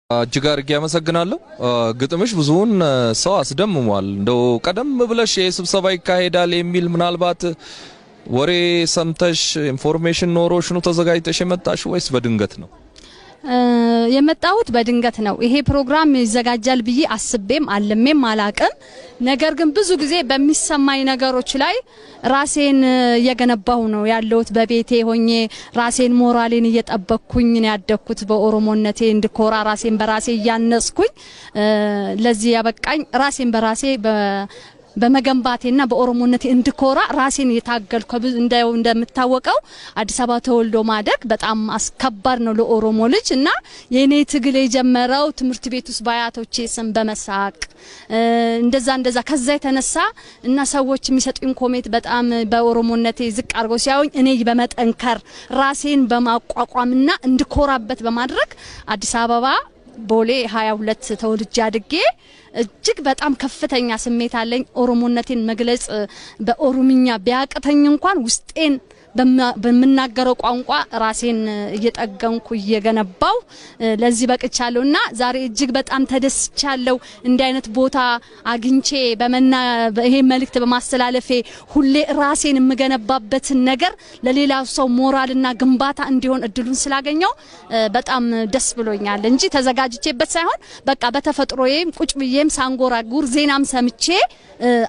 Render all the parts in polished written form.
እጅግ አድርጌ አመሰግናለሁ። ግጥምሽ ብዙውን ሰው አስደምሟል። እንደው ቀደም ብለሽ የስብሰባ ይካሄዳል የሚል ምናልባት ወሬ ሰምተሽ ኢንፎርሜሽን ኖሮሽ ነው ተዘጋጅተሽ የመጣሽ ወይስ በድንገት ነው? የመጣሁት በድንገት ነው። ይሄ ፕሮግራም ይዘጋጃል ብዬ አስቤም አልሜም አላቅም። ነገር ግን ብዙ ጊዜ በሚሰማኝ ነገሮች ላይ ራሴን እየገነባሁ ነው ያለሁት። በቤቴ ሆኜ ራሴን ሞራሌን እየጠበቅኩኝ ነው ያደኩት። በኦሮሞነቴ እንድኮራ ራሴን በራሴ እያነጽኩኝ ለዚህ ያበቃኝ ራሴን በራሴ በመገንባቴና በኦሮሞነቴ እንድኮራ ራሴን የታገልኩ እንደምታወቀው አዲስ አበባ ተወልዶ ማደግ በጣም አስከባድ ነው ለኦሮሞ ልጅ እና የኔ ትግል የጀመረው ትምህርት ቤት ውስጥ ባያቶቼ ስም በመሳቅ እንደዛ ከዛ የተነሳ እና ሰዎች የሚሰጡኝ ኮሜንት በጣም በኦሮሞነቴ ዝቅ አድርገው ሲያዩኝ እኔ በመጠንከር ራሴን በማቋቋምና እንድኮራበት በማድረግ አዲስ አበባ ቦሌ 22 ተወልጄ አድጌ እጅግ በጣም ከፍተኛ ስሜት አለኝ። ኦሮሞነቴን መግለጽ በኦሮምኛ ቢያቅተኝ እንኳን ውስጤን በመናገረው ቋንቋ ራሴን እየጠገንኩ እየገነባው ለዚህ በቅቻለሁና ዛሬ እጅግ በጣም ተደስቻለሁ። እንዲህ አይነት ቦታ አግኝቼ ይሄ መልእክት በማስተላለፌ ሁሌ ራሴን የምገነባበትን ነገር ለሌላ ሰው ሞራልና ግንባታ እንዲሆን እድሉን ስላገኘው በጣም ደስ ብሎኛል እንጂ ተዘጋጅቼበት ሳይሆን በቃ በተፈጥሮዬም ቁጭ ብዬም ሳንጎራጉር ዜናም ሰምቼ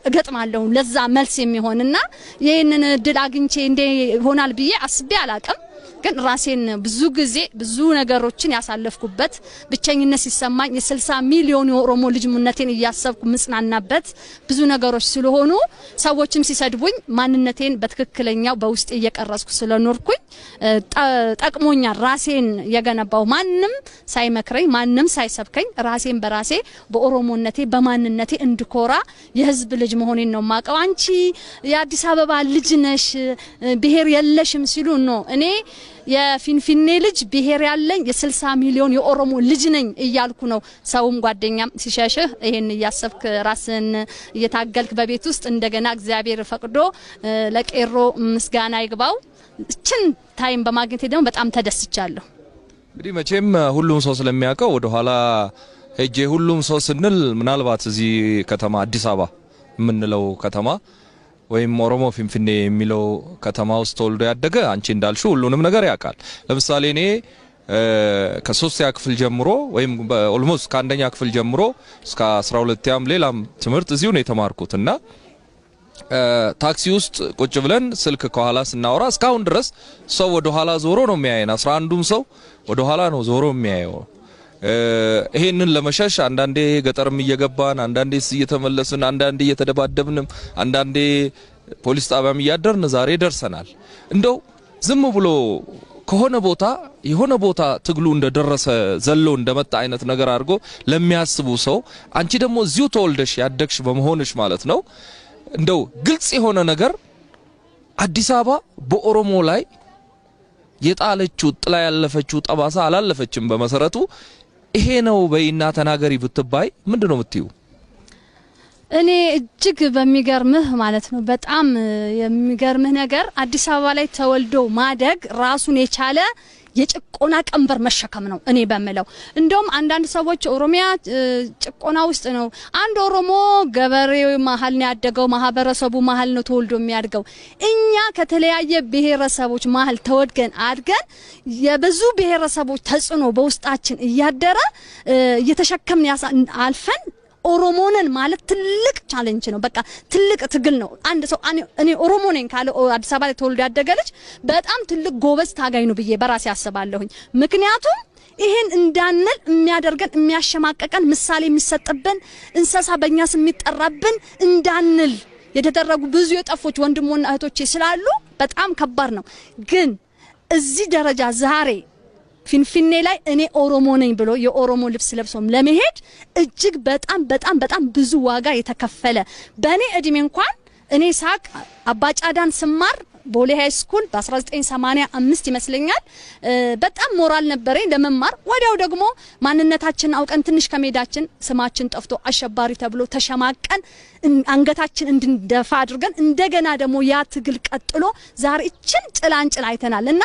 እገጥማለሁ ለዛ መልስ የሚሆንና ይሄንን እድል አግኝቼ እንደ ሆናል ብዬ አስቤ አላቅም። ግን ራሴን ብዙ ጊዜ ብዙ ነገሮችን ያሳለፍኩበት ብቸኝነት ሲሰማኝ የ60 ሚሊዮን የኦሮሞ ልጅ ሙነቴን እያሰብኩ ምጽናናበት ብዙ ነገሮች ስለሆኑ ሰዎችም ሲሰድቡኝ ማንነቴን በትክክለኛው በውስጥ እየቀረጽኩ ስለኖርኩኝ ጠቅሞኛል። ራሴን የገነባው ማንንም ሳይመክረኝ ማንንም ሳይሰብከኝ ራሴን በራሴ በኦሮሞነቴ በማንነቴ እንድኮራ የህዝብ ልጅ መሆኔን ነው ማቀው። አንቺ የአዲስ አበባ ልጅ ነሽ ብሄር የለሽም ሲሉ ነው እኔ የፊንፊኔ ልጅ ብሄር ያለኝ የ60 ሚሊዮን የኦሮሞ ልጅ ነኝ እያልኩ ነው። ሰውም ጓደኛም ሲሸሽህ ይሄን ያሰብክ ራስን እየታገልክ በቤት ውስጥ እንደገና እግዚአብሔር ፈቅዶ ለቄሮ ምስጋና ይግባው እችን ታይም በማግኘቴ ደግሞ በጣም ተደስቻለሁ። እንግዲህ መቼም ሁሉም ሰው ስለሚያውቀው ወደ ኋላ ሄጄ ሁሉም ሰው ስንል ምናልባት እዚህ ከተማ አዲስ አበባ ምንለው ከተማ ወይም ኦሮሞ ፊንፊኔ የሚለው ከተማ ውስጥ ተወልዶ ያደገ አንቺ እንዳልሽው ሁሉንም ነገር ያውቃል። ለምሳሌ እኔ ከ3ኛ ክፍል ጀምሮ ወይም ኦልሞስት ከአንደኛ ክፍል ጀምሮ እስከ 12ኛም ሌላም ትምህርት እዚሁ ነው የተማርኩትና ታክሲ ውስጥ ቁጭ ብለን ስልክ ከኋላ ስናወራ እስካሁን ድረስ ሰው ወደ ኋላ ዞሮ ነው የሚያየን። 11ዱም ሰው ወደ ኋላ ነው ዞሮ የሚያየው። ይሄንን ለመሸሽ አንዳንዴ ገጠርም እየገባን አንዳንዴ እየተመለስን አንዳንዴ እየተደባደብንም አንዳንዴ ፖሊስ ጣቢያም እያደርን ዛሬ ደርሰናል። እንደው ዝም ብሎ የሆነ ቦታ ትግሉ እንደደረሰ ዘሎ እንደመጣ አይነት ነገር አድርጎ ለሚያስቡ ሰው አንቺ ደግሞ እዚሁ ተወልደሽ ያደግሽ በመሆንሽ ማለት ነው እንደው ግልጽ የሆነ ነገር አዲስ አበባ በኦሮሞ ላይ የጣለችው ጥላ ያለፈችው ጠባሳ አላለፈችም። በመሰረቱ ይሄ ነው በእና ተናገሪ ብትባይ ምንድነው የምትዩ? እኔ እጅግ በሚገርምህ ማለት ነው በጣም የሚገርምህ ነገር አዲስ አበባ ላይ ተወልዶ ማደግ ራሱን የቻለ የጭቆና ቀንበር መሸከም ነው። እኔ በመለው እንደውም አንዳንድ ሰዎች ኦሮሚያ ጭቆና ውስጥ ነው፣ አንድ ኦሮሞ ገበሬው መሃል ነው ያደገው፣ ማህበረሰቡ መሃል ነው ተወልዶ የሚያድገው። እኛ ከተለያየ ብሔረሰቦች መሃል ተወድገን አድገን የብዙ ብሔረሰቦች ተጽዕኖ በውስጣችን እያደረ እየተሸከምን አልፈን ኦሮሞነን ማለት ትልቅ ቻሌንጅ ነው። በቃ ትልቅ ትግል ነው። አንድ ሰው እኔ ኦሮሞ ነኝ ካለ አዲስ አበባ ላይ ተወልዶ ያደገ ልጅ በጣም ትልቅ ጎበዝ ታጋይ ነው ብዬ በራሴ አስባለሁኝ። ምክንያቱም ይሄን እንዳንል የሚያደርገን የሚያሸማቀቀን ምሳሌ የሚሰጥብን እንሰሳ በእኛ ስም የሚጠራብን እንዳንል የተደረጉ ብዙ የጠፎች ወንድሞና እህቶቼ ስላሉ በጣም ከባድ ነው። ግን እዚህ ደረጃ ዛሬ ፊንፊኔ ላይ እኔ ኦሮሞ ነኝ ብሎ የኦሮሞ ልብስ ለብሶም ለመሄድ እጅግ በጣም ብዙ ዋጋ የተከፈለ በእኔ እድሜ እንኳን እኔ ሳቅ አባጫዳን ስማር ቦሌ ሃይ ስኩል በ1985 ይመስለኛል በጣም ሞራል ነበረኝ ለመማር ወዲያው ደግሞ ማንነታችን አውቀን ትንሽ ከሜዳችን ስማችን ጠፍቶ አሸባሪ ተብሎ ተሸማቀን አንገታችን እንድንደፋ አድርገን እንደገና ደግሞ ያ ትግል ቀጥሎ ዛሬ እችን ጭላንጭል አይተናልና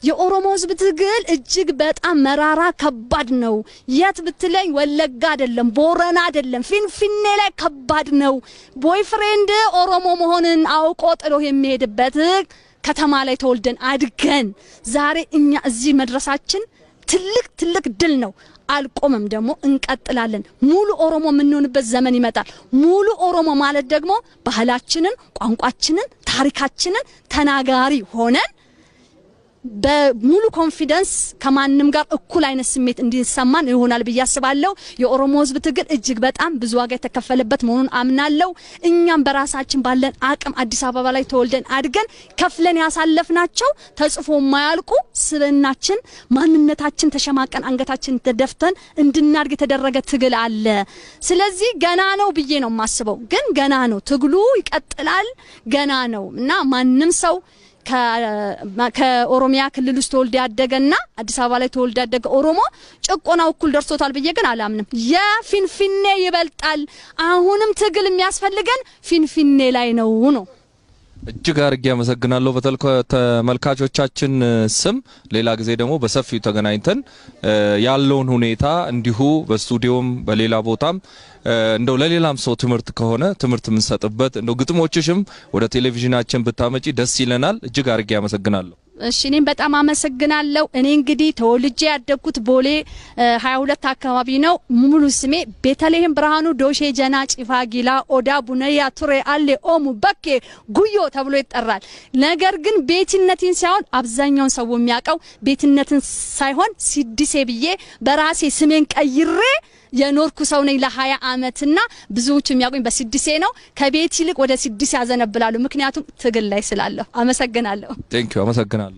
የኦሮሞ ህዝብ ትግል እጅግ በጣም መራራ ከባድ ነው የት ብትለኝ ወለጋ አይደለም ቦረና አይደለም ፊንፊኔ ላይ ከባድ ነው ቦይፍሬንድ ኦሮሞ መሆንን አውቆ ጥሎ የሚሄድበት ከተማ ላይ ተወልደን አድገን ዛሬ እኛ እዚህ መድረሳችን ትልቅ ድል ነው አልቆመም ደግሞ እንቀጥላለን ሙሉ ኦሮሞ ምንሆንበት ዘመን ይመጣል ሙሉ ኦሮሞ ማለት ደግሞ ባህላችንን ቋንቋችንን ታሪካችንን ተናጋሪ ሆነን በሙሉ ኮንፊደንስ ከማንንም ጋር እኩል አይነት ስሜት እንዲሰማን ይሆናል በያስባለው የኦሮሞ ህዝብ ትግል እጅግ በጣም ብዙ ዋጋ የተከፈለበት መሆኑን አምናለው እኛም በራሳችን ባለን አቅም አዲስ አበባ ላይ ተወልደን አድገን ከፍለን ያሳለፍናቸው ተጽፎ ማያልቁ ስብናችን ማንነታችን ተሸማቀን አንገታችን ተደፍተን እንድናድግ የተደረገ ትግል አለ ስለዚህ ገና ነው ብዬ ነው ማስበው ግን ገና ነው ትግሉ ይቀጥላል ገና ነው እና ማንንም ሰው ከኦሮሚያ ክልል ውስጥ ተወልደ ያደገና አዲስ አበባ ላይ ተወልደ ያደገ ኦሮሞ ጭቆናው እኩል ደርሶታል ብዬ ግን አላምንም የፊንፊኔ ይበልጣል አሁንም ትግል የሚያስፈልገን ፊንፊኔ ላይ ነው እጅግ አርጌ አመሰግናለሁ በተመልካቾቻችን ስም ሌላ ጊዜ ደግሞ በሰፊው ተገናኝተን ያለውን ሁኔታ እንዲሁ በስቱዲዮም በሌላ ቦታም እንደው ለሌላም ሰው ትምርት ከሆነ ትምርት ምንሰጥበት እንደው ግጥሞችሽም ወደ ቴሌቪዥናችን ብታመጪ ደስ ይለናል እጅግ አርጌ አመሰግናለሁ እሺ እኔም በጣም አመሰግናለሁ እኔ እንግዲህ ተወልጄ ያደግኩት ቦሌ 22 አካባቢ ነው ሙሉ ስሜ ቤተልሔም ብርሃኑ ዶሼ ጀና ጪፋ ጊላ ኦዳ ቡነያ ቱሬ አለ ኦሙ በኬ ጉዮ ተብሎ ይጠራል ነገር ግን ቤትነትን ሳይሆን አብዛኛውን ሰው የሚያቀው ቤትነትን ሳይሆን ሲዲሴ ብዬ በራሴ ስሜን ቀይሬ የኖርኩ ሰው ነኝ ለ20 አመትና ብዙዎች የሚያቆኝ በሲዲሴ ነው ከቤት ይልቅ ወደ ሲዲሴ ያዘነብላሉ ምክንያቱም ትግል ላይ ስላለው አመሰግናለሁ ቴንክ ዩ አመሰግናለሁ